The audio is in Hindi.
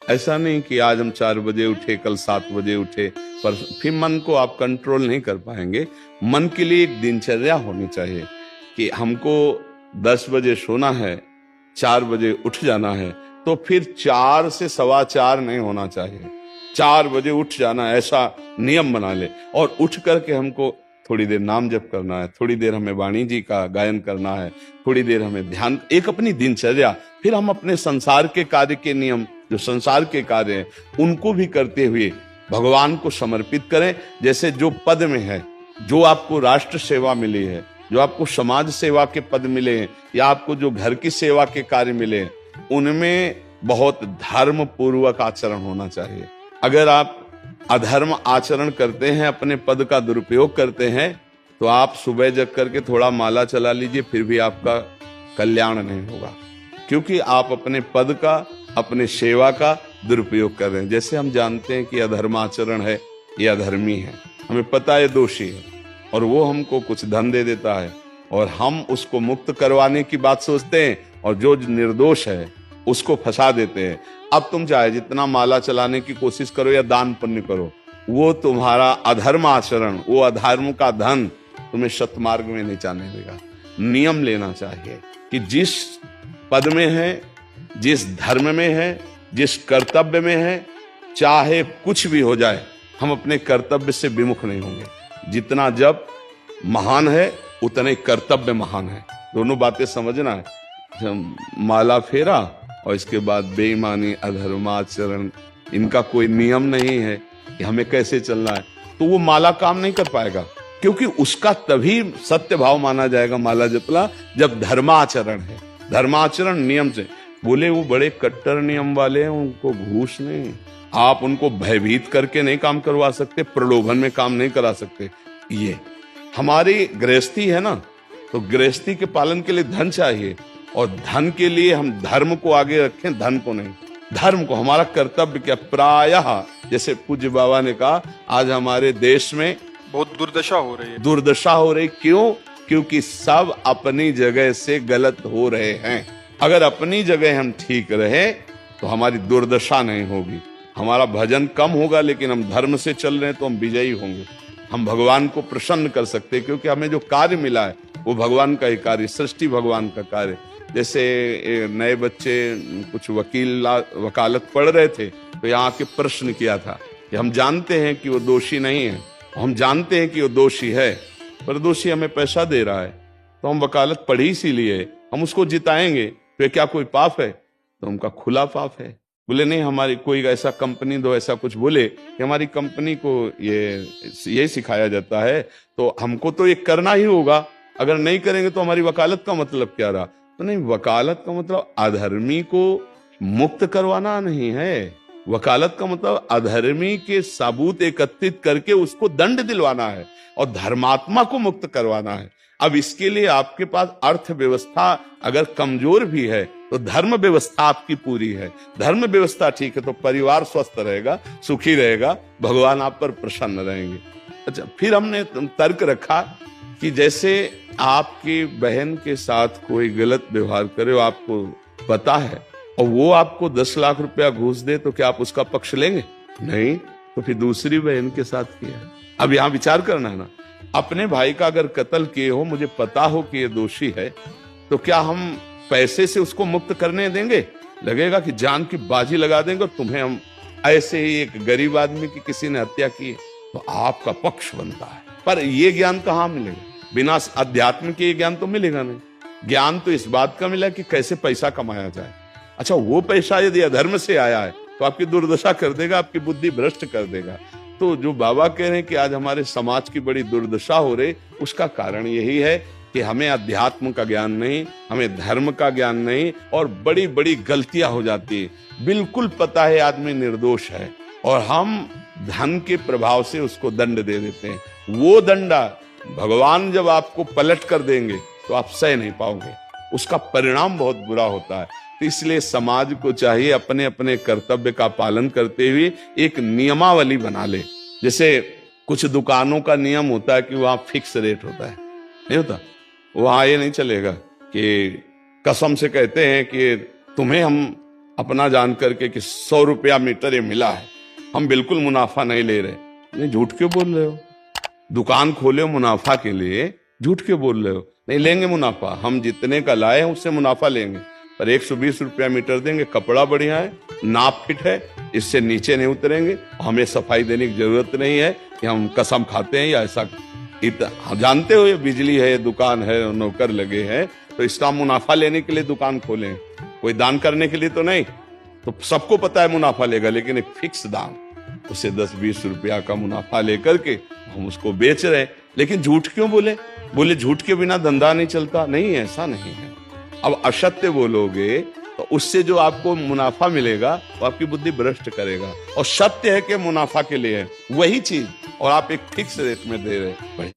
ऐसा नहीं कि आज हम 4 बजे उठे, कल 7 बजे उठे, पर फिर मन को आप कंट्रोल नहीं कर पाएंगे। मन के लिए एक दिनचर्या होनी चाहिए कि हमको 10 बजे सोना है, 4 बजे उठ जाना है, तो फिर 4 से 4:15 नहीं होना चाहिए, 4 बजे उठ जाना, ऐसा नियम बना ले। और उठ करके हमको थोड़ी देर नाम जप करना है, थोड़ी देर हमें वाणी जी का गायन करना है, थोड़ी देर हमें ध्यान, एक अपनी दिनचर्या। फिर हम अपने संसार के कार्य के नियम, जो संसार के कार्य हैं, उनको भी करते हुए भगवान को समर्पित करें। जैसे जो पद में है, जो आपको राष्ट्र सेवा मिली है, जो आपको समाज सेवा के पद मिले हैं, या आपको जो घर की सेवा के कार्य मिले हैं, उनमें बहुत धर्म पूर्वक आचरण होना चाहिए। अगर आप अधर्म आचरण करते हैं, अपने पद का दुरुपयोग करते हैं, तो आप सुबह जग करके थोड़ा माला चला लीजिए, फिर भी आपका कल्याण नहीं होगा, क्योंकि आप अपने पद का, अपने सेवा का दुरुपयोग कर रहे हैं। जैसे हम जानते हैं कि अधर्म आचरण है, ये अधर्मी है, हमें पता है दोषी है, और वो हमको कुछ धन दे देता है, और हम उसको मुक्त करवाने की बात सोचते हैं, और जो निर्दोष है उसको फंसा देते हैं। अब तुम चाहे जितना माला चलाने की कोशिश करो या दान पुण्य करो, वो तुम्हारा अधर्म आचरण, वो अधर्म का धन तुम्हें शतमार्ग में नहीं जाने देगा। नियम लेना चाहिए कि जिस पद में है, जिस धर्म में है, जिस कर्तव्य में है, चाहे कुछ भी हो जाए, हम अपने कर्तव्य से विमुख नहीं होंगे। जितना जप महान है, उतने कर्तव्य महान है। दोनों बातें समझना है। माला फेरा और इसके बाद बेईमानी, अधर्माचरण, इनका कोई नियम नहीं है कि हमें कैसे चलना है, तो वो माला काम नहीं कर पाएगा, क्योंकि उसका तभी सत्य भाव माना जाएगा माला जपला जब धर्माचरण है। धर्माचरण नियम से, बोले वो बड़े कट्टर नियम वाले हैं, उनको घूस नहीं, आप उनको भयभीत करके नहीं काम करवा सकते, प्रलोभन में काम नहीं करा सकते। ये हमारी गृहस्थी है ना, तो गृहस्थी के पालन के लिए धन चाहिए, और धन के लिए हम धर्म को आगे रखें, धन को नहीं। धर्म को, हमारा कर्तव्य क्या, प्रायः जैसे पूज्य बाबा ने कहा, आज हमारे देश में बहुत दुर्दशा हो रही है। दुर्दशा हो रही, क्यों? क्योंकि सब अपनी जगह से गलत हो रहे हैं। अगर अपनी जगह हम ठीक रहे तो हमारी दुर्दशा नहीं होगी, हमारा भजन कम होगा, लेकिन हम धर्म से चल रहे हैं तो हम विजयी होंगे। हम भगवान को प्रसन्न कर सकते हैं, क्योंकि हमें जो कार्य मिला है वो भगवान का ही कार्य, सृष्टि भगवान का कार्य। जैसे नए बच्चे कुछ वकालत पढ़ रहे थे, तो यहाँ के प्रश्न किया था कि हम जानते हैं कि वो दोषी नहीं है, हम जानते हैं कि वो दोषी है, पर दोषी हमें पैसा दे रहा है, तो हम वकालत पढ़ी इसीलिए, हम उसको जिताएंगे, तो क्या कोई पाप है? तो उनका खुला पाप है। बोले नहीं, हमारी कोई ऐसा कंपनी दो, ऐसा कुछ बोले कि हमारी कंपनी को ये सिखाया जाता है, तो हमको तो ये करना ही होगा, अगर नहीं करेंगे तो हमारी वकालत का मतलब क्या रहा? तो नहीं, वकालत का मतलब अधर्मी को मुक्त करवाना नहीं है, वकालत का मतलब अधर्मी के सबूत एकत्रित करके उसको दंड दिलवाना है, और धर्मात्मा को मुक्त करवाना है। अब इसके लिए आपके पास अर्थव्यवस्था अगर कमजोर भी है, तो धर्म व्यवस्था आपकी पूरी है। धर्म व्यवस्था ठीक है तो परिवार स्वस्थ रहेगा, सुखी रहेगा, भगवान आप पर प्रसन्न रहेंगे। अच्छा, फिर हमने तर्क रखा कि जैसे आपकी बहन के साथ कोई गलत व्यवहार करे, आपको पता है, और वो आपको 10 लाख रुपया घूस दे, तो क्या आप उसका पक्ष लेंगे? नहीं, तो फिर दूसरी बहन के साथ किया। अब यहाँ विचार करना है ना, अपने भाई का अगर कत्ल किए हो, मुझे पता हो कि ये दोषी है, तो क्या हम पैसे से उसको मुक्त करने देंगे? लगेगा कि जान की बाजी लगा देंगे, और तुम्हें हम ऐसे ही एक गरीब आदमी की किसी ने हत्या की, तो आपका पक्ष बनता है। पर ये ज्ञान कहाँ मिलेगा? बिना अध्यात्म के ये ज्ञान तो मिलेगा नहीं। ज्ञान तो इस बात का मिला कि कैसे पैसा कमाया जाए। अच्छा, वो पैसा यदि अधर्म से आया है तो आपकी दुर्दशा कर देगा, आपकी बुद्धि भ्रष्ट कर देगा। तो जो बाबा कह रहे हैं कि आज हमारे समाज की बड़ी दुर्दशा हो रही, उसका कारण यही है कि हमें अध्यात्म का ज्ञान नहीं, हमें धर्म का ज्ञान नहीं, और बड़ी बड़ी गलतियां हो जाती है। बिल्कुल पता है आदमी निर्दोष है, और हम धन के प्रभाव से उसको दंड दे देते हैं। वो दंडा भगवान जब आपको पलट कर देंगे तो आप सह नहीं पाओगे, उसका परिणाम बहुत बुरा होता है। तो इसलिए समाज को चाहिए अपने अपने कर्तव्य का पालन करते हुए एक नियमावली बना ले। जैसे कुछ दुकानों का नियम होता है कि वहां फिक्स रेट होता है, नहीं होता? वहां ये नहीं चलेगा कि कसम से कहते हैं कि तुम्हें हम अपना जान करके कि 100 रुपया मीटर ये मिला है, हम बिल्कुल मुनाफा नहीं ले रहे। नहीं, झूठ क्यों बोल रहे हो? दुकान खोले हो मुनाफा के लिए, झूठ क्यों बोल रहे हो? नहीं लेंगे मुनाफा, हम जितने का लाए हैं उससे मुनाफा लेंगे, पर 120 रुपया मीटर देंगे। कपड़ा बढ़िया है, नाप फिट है, इससे नीचे नहीं उतरेंगे। हमें सफाई देने की जरूरत नहीं है कि हम कसम खाते हैं या ऐसा। जानते हो ये बिजली है, ये दुकान है, नौकर लगे हैं, तो इसका मुनाफा लेने के लिए दुकान खोले, कोई दान करने के लिए तो नहीं। तो सबको पता है मुनाफा लेगा, लेकिन एक फिक्स दाम, उसे 10-20 रुपया का मुनाफा लेकर के हम उसको बेच रहे। लेकिन झूठ क्यों बोले? बोले झूठ के बिना धंधा नहीं चलता। नहीं, ऐसा नहीं है। अब असत्य बोलोगे तो उससे जो आपको मुनाफा मिलेगा वो आपकी बुद्धि भ्रष्ट करेगा। और सत्य है कि मुनाफा के लिए है वही चीज, और आप एक फिक्स रेट में दे रहे।